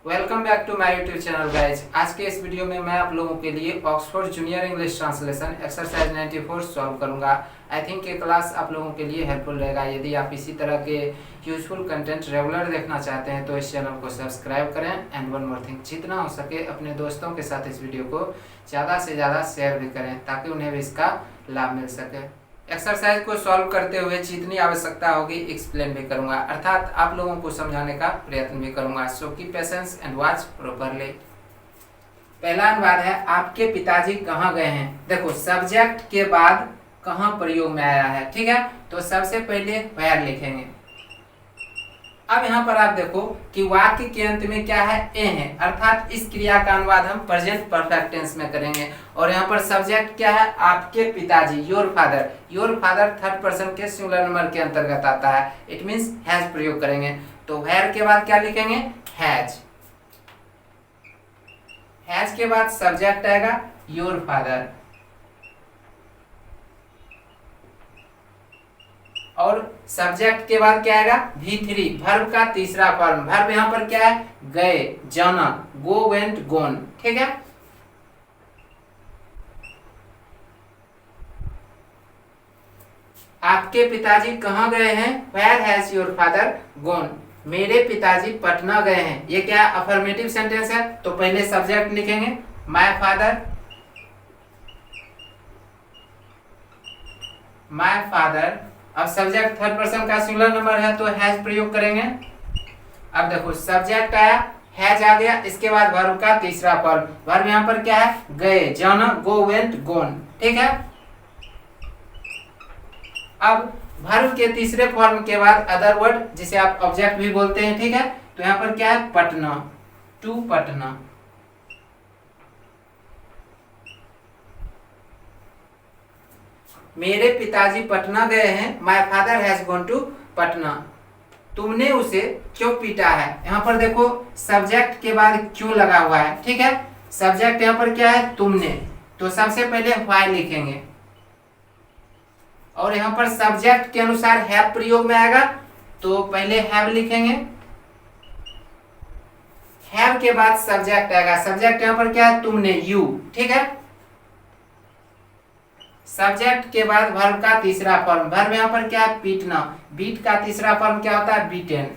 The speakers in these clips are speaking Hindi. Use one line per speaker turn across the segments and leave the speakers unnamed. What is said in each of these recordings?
Welcome back to my YouTube channel guys. आज के इस वीडियो में मैं आप लोगों के लिए Oxford junior English translation exercise 94 solve करूंगा। आई थिंक ये क्लास आप लोगों के लिए हेल्पफुल रहेगा। यदि आप इसी तरह के यूजफुल कंटेंट रेगुलर देखना चाहते हैं तो इस चैनल को सब्सक्राइब करें। एंड वन मोर थिंग, जितना हो सके अपने दोस्तों के साथ इस वीडियो को ज़्यादा से ज़्यादा शेयर भी करें ताकि उन्हें भी इसका लाभ मिल सके। एक्सरसाइज को सॉल्व करते हुए जितनी आवश्यकता होगी एक्सप्लेन भी करूंगा, अर्थात आप लोगों को समझाने का प्रयत्न भी करूंगा। So keep patience and watch properly. पहला अनुवाद है, आपके पिताजी कहाँ गए हैं। देखो सब्जेक्ट के बाद कहाँ प्रयोग में आया है, ठीक है। तो सबसे पहले वेयर लिखेंगे। अब यहाँ पर आप देखो कि वाक्य के अंत में क्या है, ए है, अर्थात इस क्रिया का अनुवाद हम प्रेजेंट परफेक्ट टेंस में करेंगे। और यहाँ पर सब्जेक्ट क्या है, आपके पिताजी, your father. Your father third person के सिंगुलर नंबर के अंतर्गत आता है, इट मींस हैज प्रयोग करेंगे। तो वेयर के बाद क्या लिखेंगे, हैज। हैज के बाद सब्जेक्ट आएगा योर फादर, और सब्जेक्ट के बाद क्या आएगा, V3, वर्ब का तीसरा फॉर्म। वर्ब यहाँ पर क्या है, गए, जाना, गो, वेंट, गोन, ठीक है। आपके पिताजी कहाँ गए हैं, where has your father gone. मेरे पिताजी पटना गए हैं, ये क्या अफर्मेटिव सेंटेंस है। तो पहले सब्जेक्ट लिखेंगे माय फादर, माय फादर। अब सब्जेक्ट थर्ड पर्सन का सिंगुलर नंबर है तो हैज प्रयोग करेंगे। अब देखो सब्जेक्ट आया, हैज आ गया, इसके बाद वर्ब का तीसरा फॉर्म। वर्ब यहाँ पर क्या है, गए, जाना, गो, वेंट, गोन, ठीक है। अब वर्ब के तीसरे फॉर्म के बाद अदर वर्ड, जिसे आप ऑब्जेक्ट भी बोलते हैं, ठीक है। तो यहाँ पर क्या है, पटना, टू पटना। मेरे पिताजी पटना गए हैं, my father has gone to Patna. तुमने उसे क्यों पीटा है। यहाँ पर देखो सब्जेक्ट के बाद क्यों लगा हुआ है, ठीक है। सब्जेक्ट यहाँ पर क्या है, तुमने। तो सबसे पहले व्हाई लिखेंगे, और यहाँ पर सब्जेक्ट के अनुसार हैव प्रयोग में आएगा, तो पहले हैव लिखेंगे। हैव के बाद सब्जेक्ट आएगा, सब्जेक्ट यहाँ पर क्या है, तुमने, यू, ठीक है। सब्जेक्ट के बाद वर्ब का तीसरा फॉर्म। वर्ब यहाँ पर क्या है, पीटना। बीट का तीसरा फॉर्म क्या होता है, बीटेन।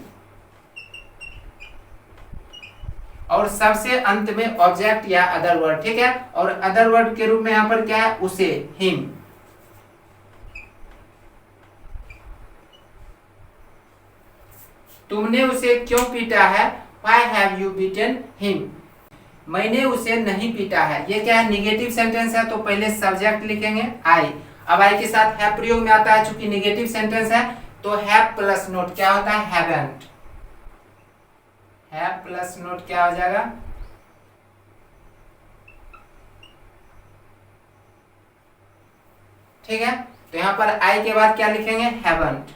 और सबसे अंत में ऑब्जेक्ट या अदर वर्ड, ठीक है। और अदर वर्ड के रूप में यहाँ पर क्या है, उसे, हिम। तुमने उसे क्यों पीटा है, why have you beaten him. मैंने उसे नहीं पीटा है, ये क्या है, निगेटिव सेंटेंस है। तो पहले सब्जेक्ट लिखेंगे आई। अब आई के साथ हैव प्रयोग में आता है, चूंकि निगेटिव सेंटेंस है तो हैव प्लस नोट क्या होता है, हैवंट। हैव प्लस नोट क्या हो जाएगा, ठीक है। तो यहां पर आई के बाद क्या लिखेंगे, हैवंट।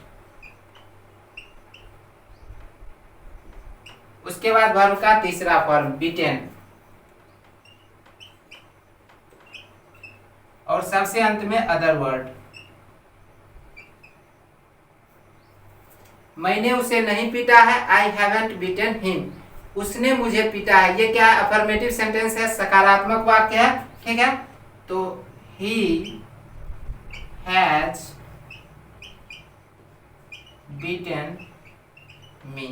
उसके बाद वर्ब का तीसरा फॉर्म, बीटेन। और सबसे अंत में अदर वर्ड। मैंने उसे नहीं पीटा है, आई हैवंट बीटन हिम। उसने मुझे पीटा है, ये क्या है, अफर्मेटिव सेंटेंस है, सकारात्मक वाक्य है, ठीक है। तो ही हैज बीटन मी।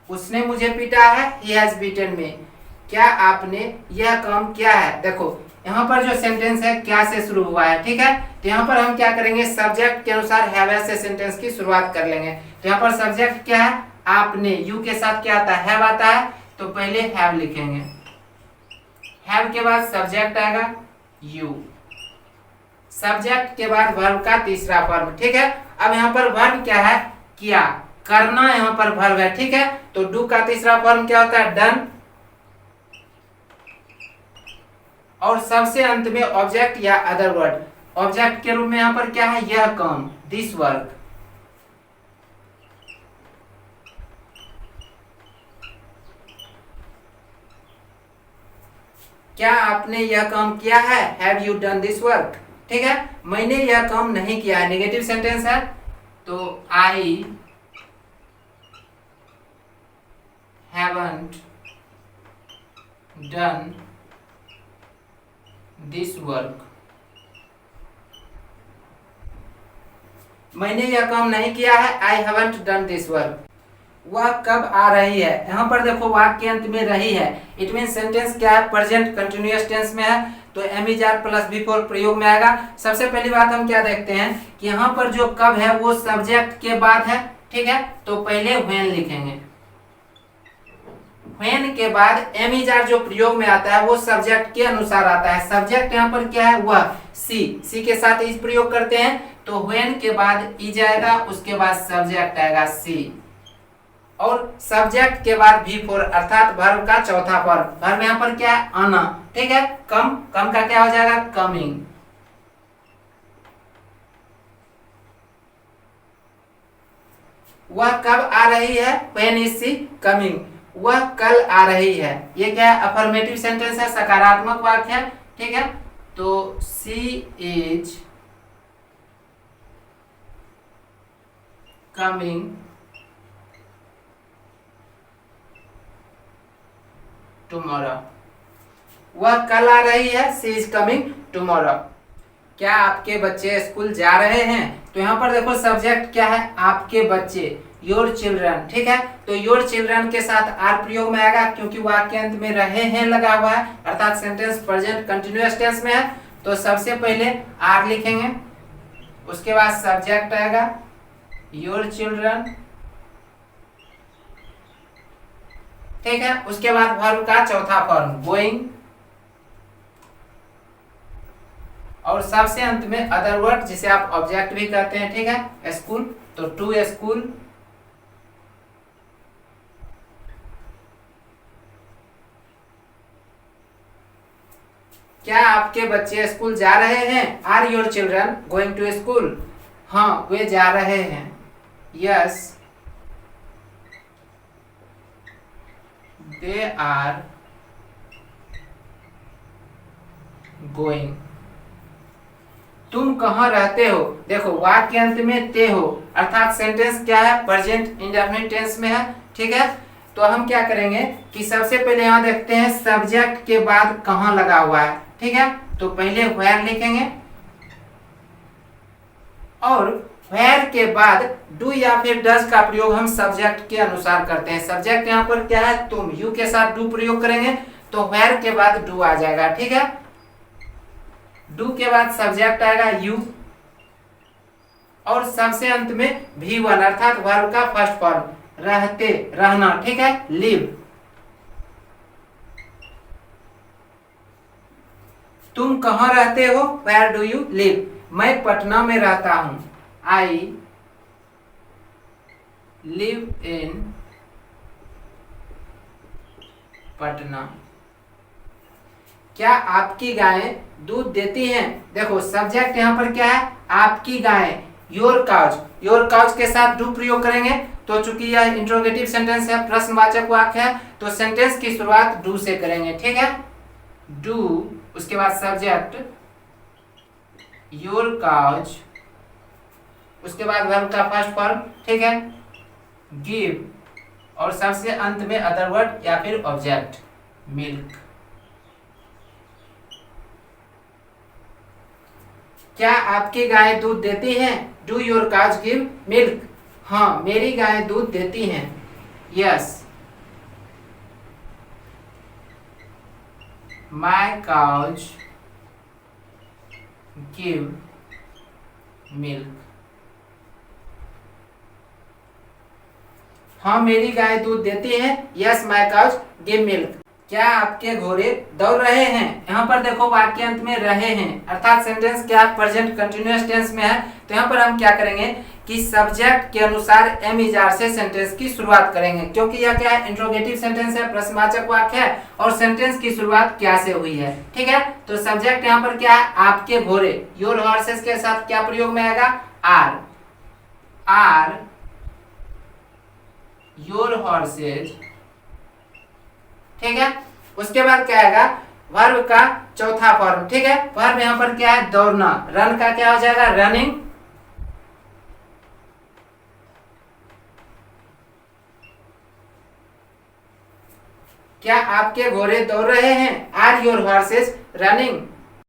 उसने मुझे पीटा है, ही हैज बीटन मी। क्या आपने यह काम किया है। देखो यहाँ पर जो सेंटेंस है क्या से शुरू हुआ है, ठीक है। तो यहाँ पर हम क्या करेंगे, सब्जेक्ट के अनुसार हैव से सेंटेंस की शुरुआत कर लेंगे। तो यहाँ पर सब्जेक्ट क्या है, आपने, यू के साथ क्या आता है, हैव आता है। तो पहले हैव लिखेंगे, हैव के बाद सब्जेक्ट आएगा यू, सब्जेक्ट के बाद वर्ब का तीसरा फॉर्म, ठीक है। अब यहाँ पर वर्ब क्या है, किया, करना यहाँ पर वर्ब है, ठीक है। तो डू का तीसरा फॉर्म क्या होता है, डन। और सबसे अंत में ऑब्जेक्ट या अदर वर्ड। ऑब्जेक्ट के रूप में यहाँ पर क्या है, यह काम, दिस वर्क। क्या आपने यह काम किया है, have you done this work, ठीक है। मैंने यह काम नहीं किया है, नेगेटिव सेंटेंस है। तो आई haven't done this work, मैंने यह काम नहीं किया है। I haven't done this work। वह कब आ रही है, यहाँ पर देखो वाक्य के अंत में रही है। इट मीन सेंटेंस क्या है, प्रेजेंट कंटिन्यूअस टेंस में है, तो am is are plus V four प्रयोग में आएगा। सबसे पहली बात हम क्या देखते हैं कि यहाँ पर जो कब है वो सब्जेक्ट के बाद है, ठीक है। तो पहले व्हेन लिखेंगे, व्हेन के बाद एम इज आर जो प्रयोग में आता है वो सब्जेक्ट के अनुसार आता है। सब्जेक्ट यहाँ पर क्या है, वह सी के साथ इज प्रयोग करते हैं, तो व्हेन के बाद इज आएगा, उसके बाद सब्जेक्ट आएगा सी, और सब्जेक्ट के बाद भी फोर अर्थात वर्ब का चौथा फॉर्म। वर्ब यहाँ पर क्या है, आना, ठीक है। कम का क्या हो जाएगा, कमिंग। वह कब आ रही है, व्हेन इज सी कमिंग। वह कल आ रही है, ये क्या है, अफर्मेटिव सेंटेंस है, सकारात्मक वाक्य है, ठीक है। तो सी इज कमिंग टुमारो। वह कल आ रही है, सी इज कमिंग टुमारो। क्या आपके बच्चे स्कूल जा रहे हैं, तो यहाँ पर देखो सब्जेक्ट क्या है, आपके बच्चे, योर चिल्ड्रन, ठीक है। तो योर चिल्ड्रन के साथ आर प्रयोग में आएगा, क्योंकि वाक्य अंत में रहे हैं लगा हुआ है, अर्थात सेंटेंस प्रेजेंट कंटिन्यूअस टेंस में है। तो सबसे पहले आर लिखेंगे, उसके बाद सब्जेक्ट आएगा योर चिल्ड्रन, ठीक है। उसके बाद वर्ब का चौथा फॉर्म गोइंग, और सबसे अंत में अदर वर्ड जिसे आप ऑब्जेक्ट भी कहते हैं, ठीक है, स्कूल, तो टू स्कूल। क्या आपके बच्चे स्कूल जा रहे हैं, are your children going to school. हाँ वे जा रहे हैं, यस दे आर गोइंग। तुम कहाँ रहते हो, देखो वाक्य के अंत में ते हो, अर्थात सेंटेंस क्या है, प्रेजेंट इंडेफिनिट टेंस में है, ठीक है। तो हम क्या करेंगे कि सबसे पहले यहाँ देखते हैं सब्जेक्ट के बाद कहाँ लगा हुआ है, ठीक है। तो पहले वेयर लिखेंगे, और वेयर के बाद डू या फिर डज का प्रयोग हम सब्जेक्ट के अनुसार करते हैं। सब्जेक्ट यहाँ पर क्या है, तुम, यू के साथ डू प्रयोग करेंगे, तो वेयर के बाद डू आ जाएगा, ठीक है। डू के बाद सब्जेक्ट आएगा यू, और सबसे अंत में भी वन अर्थात वर्ब का फर्स्ट फॉर्म, रहते, रहना, ठीक है, लिव। तुम कहाँ रहते हो, वेयर डू यू लिव। मैं पटना में रहता हूं, आई लिव इन पटना। क्या आपकी गायें दूध देती हैं, देखो सब्जेक्ट यहाँ पर क्या है, आपकी गायें, योर काउज। योर काउज के साथ डू प्रयोग करेंगे, तो चूंकि यह इंट्रोगेटिव सेंटेंस है, प्रश्नवाचक वाक्य है, तो सेंटेंस की शुरुआत डू से करेंगे, ठीक है। डू, उसके बाद सब्जेक्ट योर काउज, उसके बाद वर्ब का फर्स्ट फॉर्म, ठीक है, गिव, और सबसे अंत में अदर वर्ड या फिर ऑब्जेक्ट मिल्क। क्या आपकी गायें दूध देती हैं, do your cows give milk. हाँ मेरी गायें दूध देती हैं, yes my cows give milk. हाँ मेरी गाय दूध देती है, yes my cows give milk. क्या आपके घोड़े दौड़ रहे हैं, यहाँ पर देखो वाक्य अंत में रहे हैं, अर्थात सेंटेंस क्या प्रेजेंट कंटिन्यूअस टेंस में है। तो यहाँ पर हम क्या करेंगे कि सब्जेक्ट के अनुसार एम इज आर से सेंटेंस की शुरुआत करेंगे, क्योंकि यह क्या है, इंट्रोगेटिव सेंटेंस है, प्रश्नवाचक वाक्य है, और सेंटेंस की शुरुआत क्या से हुई है, ठीक है। तो सब्जेक्ट यहाँ पर क्या है, आपके घोड़े, योर हॉर्सेस के साथ क्या प्रयोग में आएगा, आर, आर योर हॉर्सेज, ठीक है। उसके बाद क्या आएगा, वर्ब का चौथा फॉर्म, ठीक है। वर्ब यहाँ पर क्या है, दौड़ना, रन का क्या हो जाएगा, रनिंग, क्या आपके घोड़े दौड़ रहे हैं? Are your horses running?